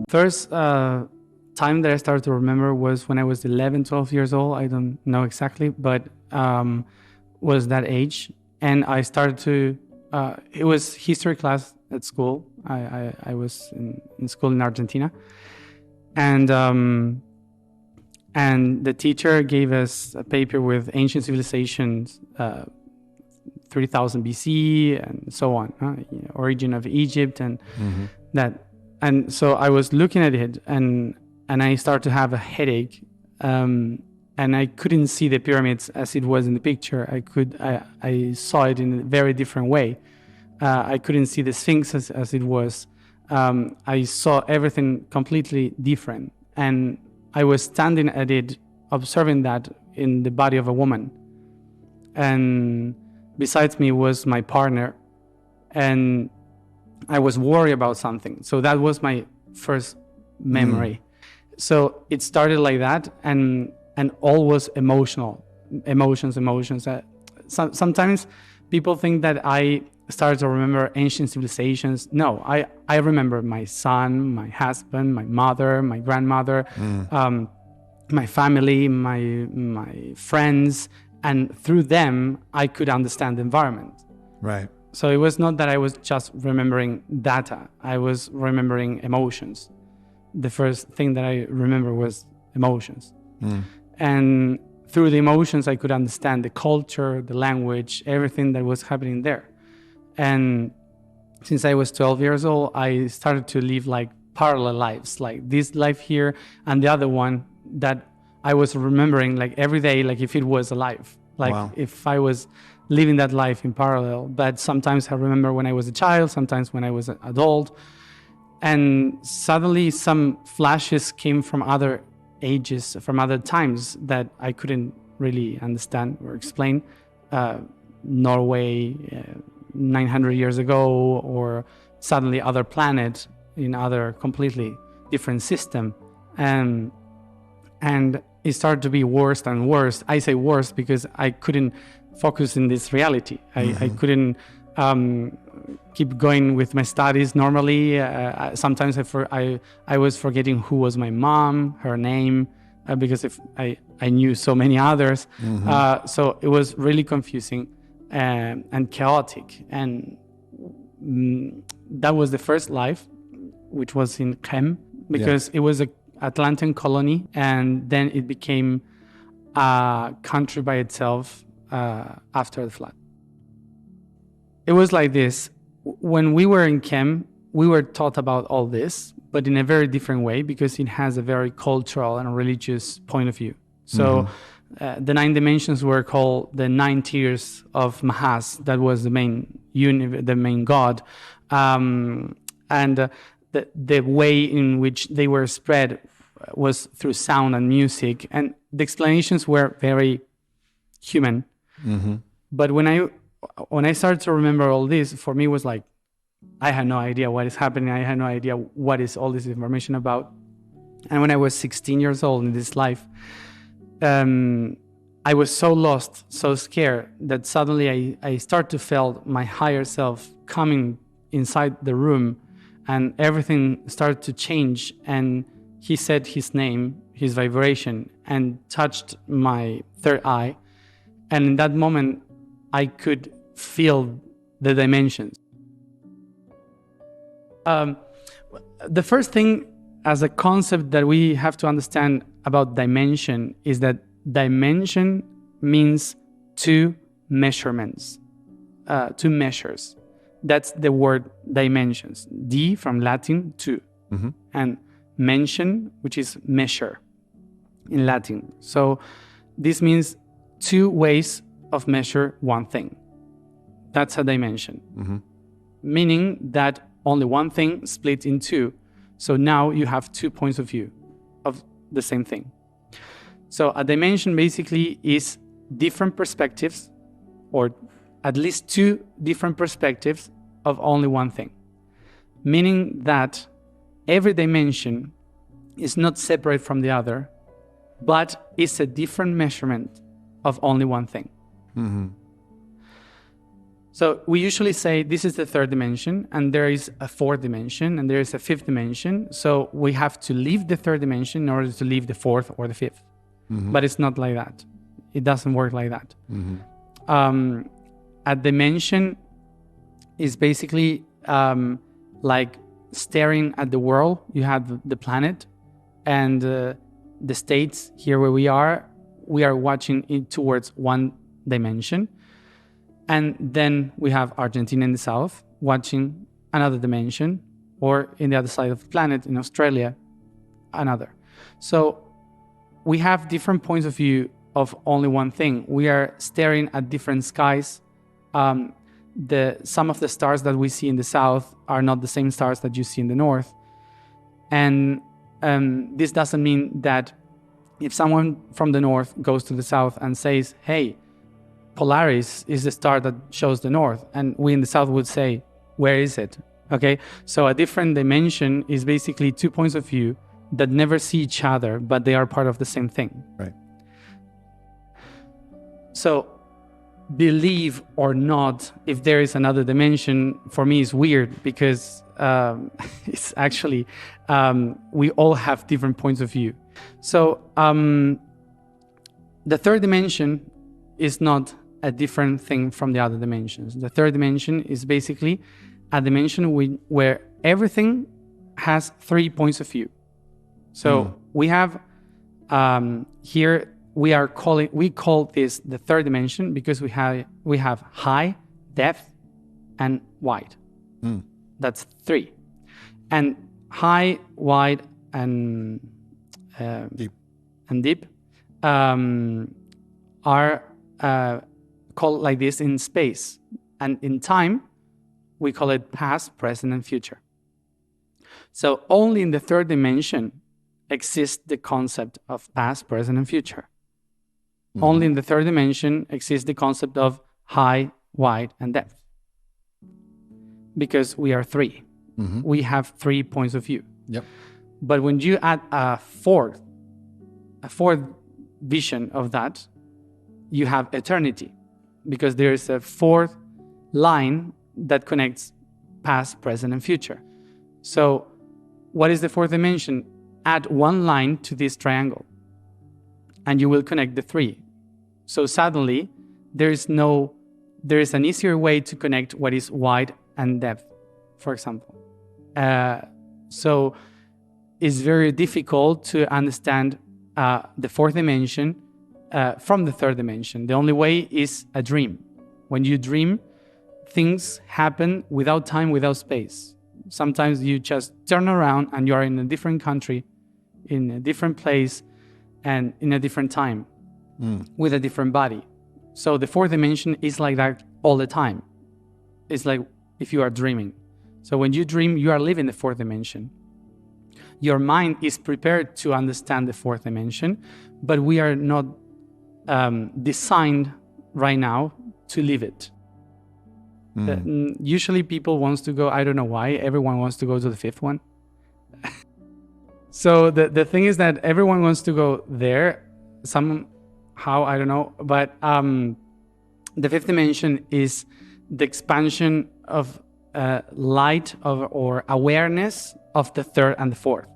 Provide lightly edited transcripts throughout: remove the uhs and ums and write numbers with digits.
First time that I started to remember was when I was 11, 12 years old. I don't know exactly, but was that age. And I started to, it was history class at school. I was in school in Argentina. And the teacher gave us a paper with ancient civilizations, 3000 BC and so on, origin of Egypt and that. And so I was looking at it and I started to have a headache, and I couldn't see the pyramids as it was in the picture. I saw it in a very different way. I couldn't see the Sphinx as it was. I saw everything completely different. And I was standing at it, observing that in the body of a woman. And besides me was my partner. And I was worried about something. So that was my first memory. So it started like that, and all was emotional. Emotions. Sometimes people think that I started to remember ancient civilizations. No, I remember my son, my husband, my mother, my grandmother, my family, my friends, and through them I could understand the environment. Right. So it was not that I was just remembering data. I was remembering emotions. The first thing that I remember was emotions. And through the emotions, I could understand the culture, the language, everything that was happening there. And since I was 12 years old, I started to live like parallel lives, like this life here and the other one that I was remembering like every day, like if it was alive, like if I was living that life in parallel. But sometimes I remember when I was a child, sometimes when I was an adult. And suddenly some flashes came from other ages, from other times that I couldn't really understand or explain. Norway, 900 years ago, or suddenly other planet in other completely different system. And it started to be worse and worse. I say worse because I couldn't focus in this reality. I couldn't keep going with my studies normally. Sometimes I was forgetting who was my mom, her name, because if I knew so many others. So it was really confusing and chaotic. And that was the first life, which was in Chem, because it was a Atlantean colony, and then it became a country by itself after the flood. It was like this. When we were in Chem, we were taught about all this, but in a very different way, because it has a very cultural and religious point of view. So the 9 dimensions were called the 9 tiers of Mahas. That was the main god. And the way in which they were spread was through sound and music. And the explanations were very human. But when I started to remember all this, for me it was like, I had no idea what is happening. I had no idea what is all this information about. And when I was 16 years old in this life, I was so lost, so scared, that suddenly I start to feel my higher self coming inside the room, and everything started to change. And he said his name, his vibration, and touched my third eye. And in that moment, I could feel the dimensions. The first thing as a concept that we have to understand about dimension is that dimension means 2 measurements, 2 measures. That's the word dimensions. D from Latin, 2. And mention, which is measure in Latin. So this means 2 ways of measure one thing. That's a dimension. Meaning that only one thing split in 2. So now you have 2 points of view of the same thing. So a dimension basically is different perspectives, or at least 2 different perspectives of only one thing. Meaning that every dimension is not separate from the other, but it's a different measurement of only one thing. So we usually say this is the third dimension, and there is a fourth dimension, and there is a fifth dimension. So we have to leave the third dimension in order to leave the fourth or the fifth. But it's not like that. It doesn't work like that. A dimension is basically like staring at the world. You have the planet and the states here where we are watching it towards one dimension. And then we have Argentina in the south watching another dimension, or in the other side of the planet in Australia, another. So we have different points of view of only one thing. We are staring at different skies. Some of the stars that we see in the south are not the same stars that you see in the north. And this doesn't mean that if someone from the north goes to the south and says, hey, Polaris is the star that shows the north, and we in the south would say, where is it? Okay, so a different dimension is basically two points of view that never see each other, but they are part of the same thing. Right. So believe or not, if there is another dimension, for me is weird, because it's actually, we all have different points of view. So the third dimension is not a different thing from the other dimensions. The third dimension is basically a dimension where everything has 3 points of view. So we have here we call this the third dimension because we have high, depth, and wide. That's 3. And high, wide, and deep are called like this in space, and in time we call it past, present, and future. So only in the third dimension exists the concept of past, present, and future. Only in the third dimension exists the concept of high, wide, and depth, because we are 3. We have 3 points of view. Yep. But when you add a fourth vision of that, you have eternity, because there is a fourth line that connects past, present, and future. So what is the fourth dimension? Add one line to this triangle and you will connect the 3. So suddenly there is an easier way to connect what is wide and depth, for example. So it's very difficult to understand the fourth dimension from the third dimension. The only way is a dream. When you dream, things happen without time, without space. Sometimes you just turn around and you are in a different country, in a different place, and in a different time, with a different body. So the fourth dimension is like that all the time. It's like if you are dreaming. So when you dream, you are living the fourth dimension. Your mind is prepared to understand the fourth dimension, but we are not designed right now to live it. Usually people wants to go, I don't know why, everyone wants to go to the fifth one. So the thing is that everyone wants to go there somehow, I don't know, but the fifth dimension is the expansion of light or awareness of the third and the fourth.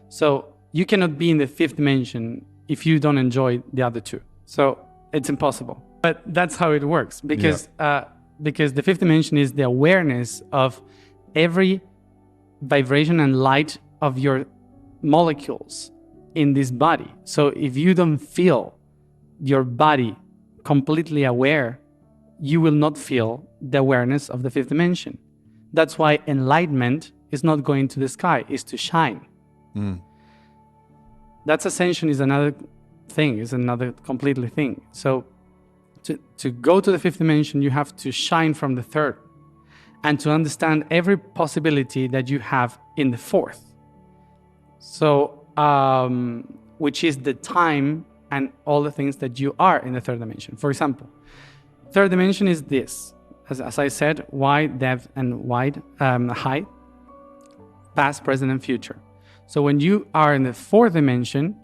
So you cannot be in the fifth dimension if you don't enjoy the other two. So it's impossible. But that's how it works, because the fifth dimension is the awareness of every vibration and light of your molecules in this body. So if you don't feel your body completely aware, you will not feel the awareness of the fifth dimension. That's why enlightenment is not going to the sky, is to shine. That's ascension is another thing, is another completely thing. So to go to the fifth dimension, you have to shine from the third and to understand every possibility that you have in the fourth. So, which is the time and all the things that you are in the third dimension. For example, third dimension is this, as I said, wide, depth, and wide, height, past, present, and future. So when you are in the fourth dimension,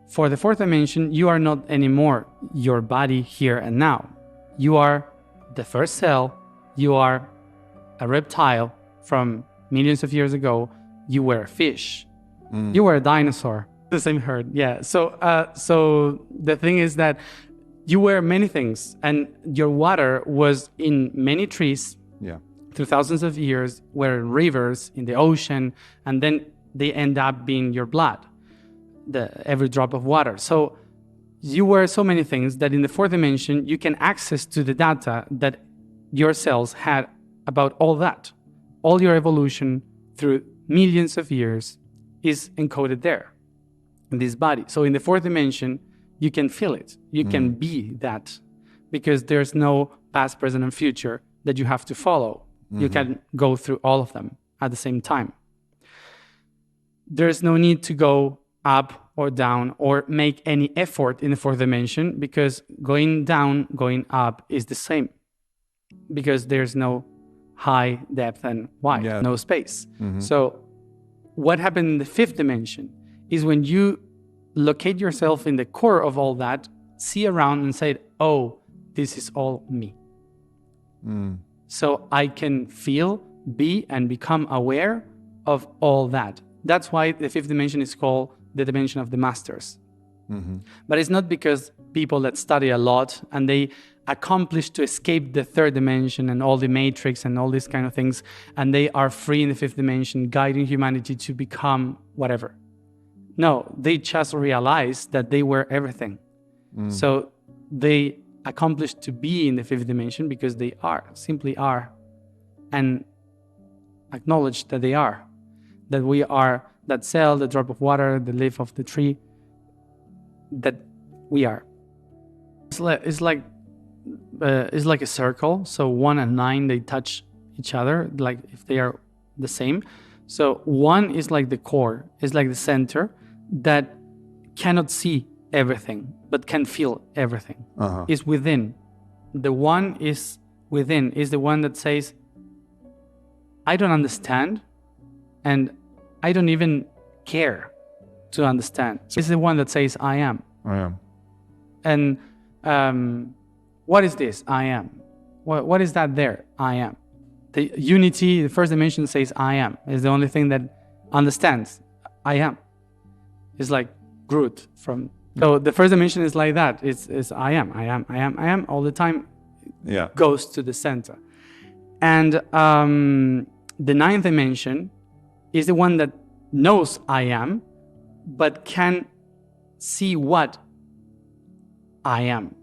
for the fourth dimension, you are not anymore your body here and now. You are the first cell, you are a reptile from millions of years ago, you were a fish, you were a dinosaur, the same herd. Yeah. So the thing is that you were many things, and your water was in many trees through thousands of years, were in rivers, in the ocean, and then they end up being your blood, every drop of water. So you were so many things that in the fourth dimension, you can access to the data that your cells had about all that. All your evolution through millions of years is encoded there in this body. So in the fourth dimension, you can feel it. You can be that, because there's no past, present, and future that you have to follow. You can go through all of them at the same time. There's no need to go up or down or make any effort in the fourth dimension, because going down, going up is the same, because there's no high, depth, and wide, no space. So what happened in the fifth dimension is when you locate yourself in the core of all that, see around and say, oh, this is all me. So I can feel, be, and become aware of all that. That's why the fifth dimension is called the dimension of the masters. But it's not because people that study a lot and they accomplish to escape the third dimension and all the matrix and all these kind of things, and they are free in the fifth dimension, guiding humanity to become whatever. No, they just realized that they were everything. So they accomplished to be in the fifth dimension because they simply are, and acknowledge that they are, that we are that cell, the drop of water, the leaf of the tree, that we are. It's like a circle. So 1 and 9, they touch each other, like if they are the same. So 1 is like the core, is like the center that cannot see everything, but can feel everything. Is within. The 1 is within, is the one that says, I don't understand, and I don't even care to understand. It's the one that says, I am. I am. And what is this? I am. What is that there? I am. The unity, the first dimension says, I am. Is the only thing that understands. I am. It's like Groot from... So the first dimension is like that. It's I am all the time. Goes to the center. And the ninth dimension is the one that knows I am, but can see what I am.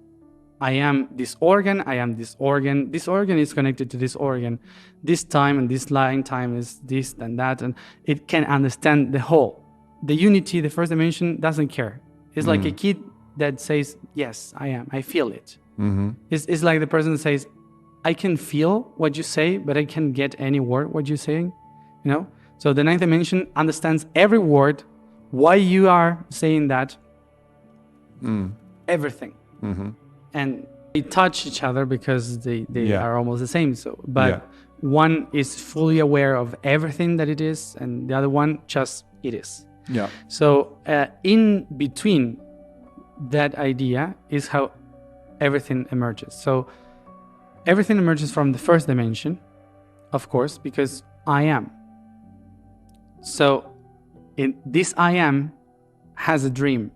I am this organ, I am this organ. This organ is connected to this organ. This time and this line time is this and that. And it can understand the whole. The unity, the first dimension, doesn't care. It's like a kid that says, yes, I am. I feel it. It's like the person that says, I can feel what you say, but I can't get any word what you're saying. You know? So the ninth dimension understands every word, why you are saying that, everything. And they touch each other because they are almost the same. So, but one is fully aware of everything that it is, and the other one just it is. So in between that idea is how everything emerges. So everything emerges from the first dimension, of course, because I am. So this I am has a dream.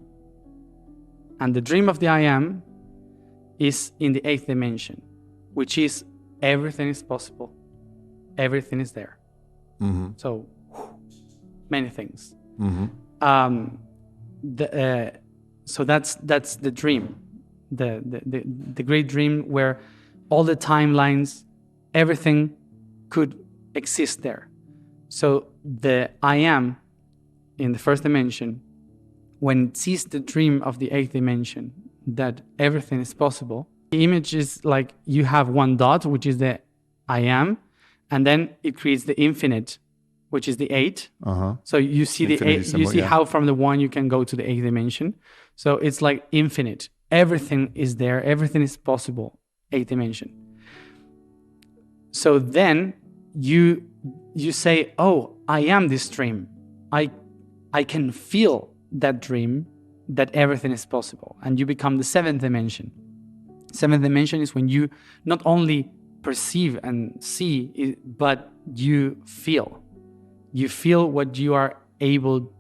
And the dream of the I am is in the eighth dimension, which is everything is possible. Everything is there. So many things. So that's the dream, the great dream where all the timelines, everything could exist there. So the I am in the first dimension, when it sees the dream of the eighth dimension, that everything is possible, the image is like you have one dot, which is the I am, and then it creates the infinite, which is the 8. So you see infinity the 8, symbol, you see how from the 1 you can go to the 8th dimension. So it's like infinite. Everything is there. Everything is possible. 8th dimension. So then you say, oh, I am this dream. I can feel that dream, that everything is possible. And you become the 7th dimension. 7th dimension is when you not only perceive and see, but you feel what you are able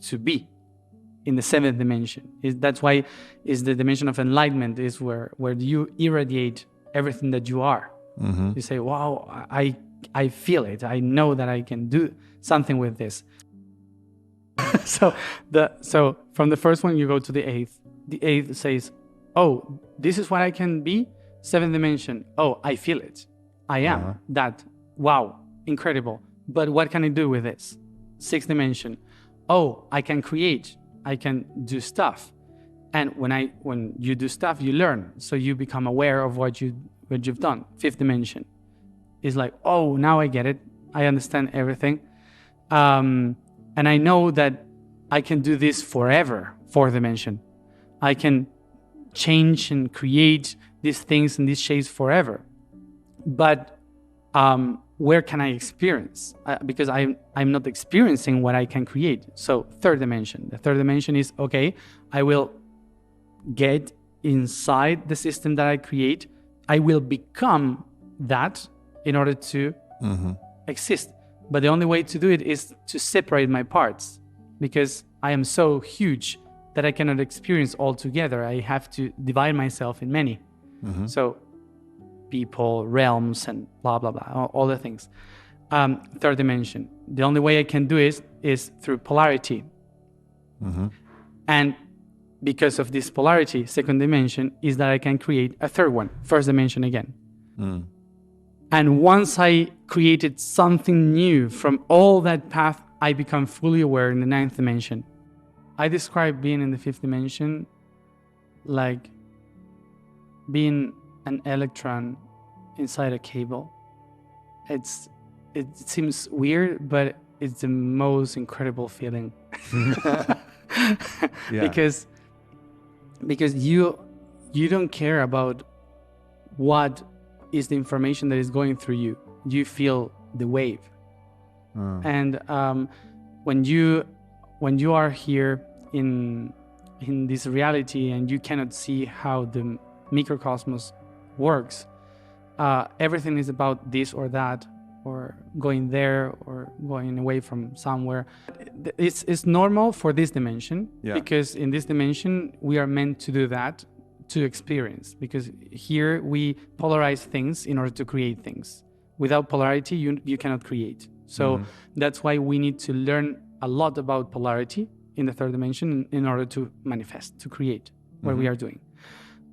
to be in the seventh dimension. That's why is the dimension of enlightenment, is where you irradiate everything that you are. You say, wow, I feel it. I know that I can do something with this. So from the first one you go to the eighth. The eighth says, oh, this is what I can be. Seventh dimension, oh, I feel it. I am that. Wow, incredible. But what can I do with this? Sixth dimension, oh, I can create. I can do stuff. And when you do stuff, you learn. So you become aware of what you've done. Fifth dimension is like, oh, now I get it. I understand everything. And I know that I can do this forever. Fourth dimension, I can change and create these things and these shapes forever. But where can I experience? Because I'm not experiencing what I can create. So third dimension. The third dimension is, okay, I will get inside the system that I create. I will become that in order to exist. But the only way to do it is to separate my parts, because I am so huge that I cannot experience all together. I have to divide myself in many. So people, realms, and blah, blah, blah, all the things. Third dimension. The only way I can do it is through polarity. And because of this polarity, second dimension, is that I can create a third one, first dimension again. And once I created something new from all that path, I become fully aware in the ninth dimension. I describe being in the fifth dimension like being an electron inside a cable. It seems weird, but it's the most incredible feeling. Because you don't care about what is the information that is going through you. You feel the wave. And when you are here in this reality and you cannot see how the microcosmos works, everything is about this or that, or going there or going away from somewhere. It's normal for this dimension, because in this dimension we are meant to do that, to experience, because here we polarize things in order to create things. Without polarity, you cannot create. So that's why we need to learn a lot about polarity in the third dimension in order to manifest, to create what we are doing.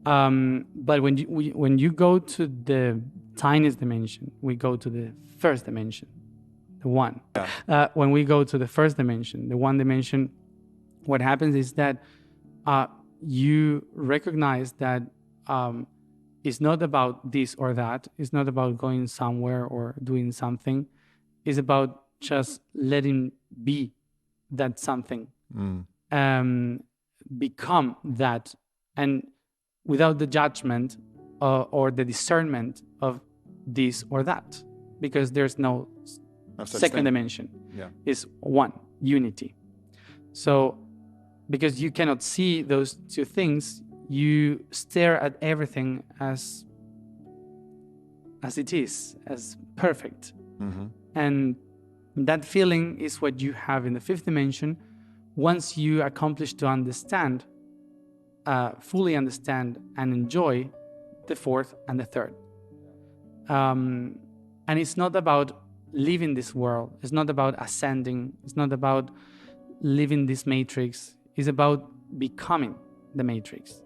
But when you go to the tiniest dimension, we go to the first dimension, the one. When we go to the first dimension, the one dimension, what happens is that you recognize that it's not about this or that. It's not about going somewhere or doing something. It's about just letting be that something, become that, and without the judgment or the discernment of this or that, because there's no second dimension. It's one, unity. So because you cannot see those two things, you stare at everything as it is, as perfect. And that feeling is what you have in the fifth dimension once you accomplish to understand, fully understand and enjoy the fourth and the third. And it's not about leaving this world. It's not about ascending. It's not about living this matrix. It's about becoming the matrix.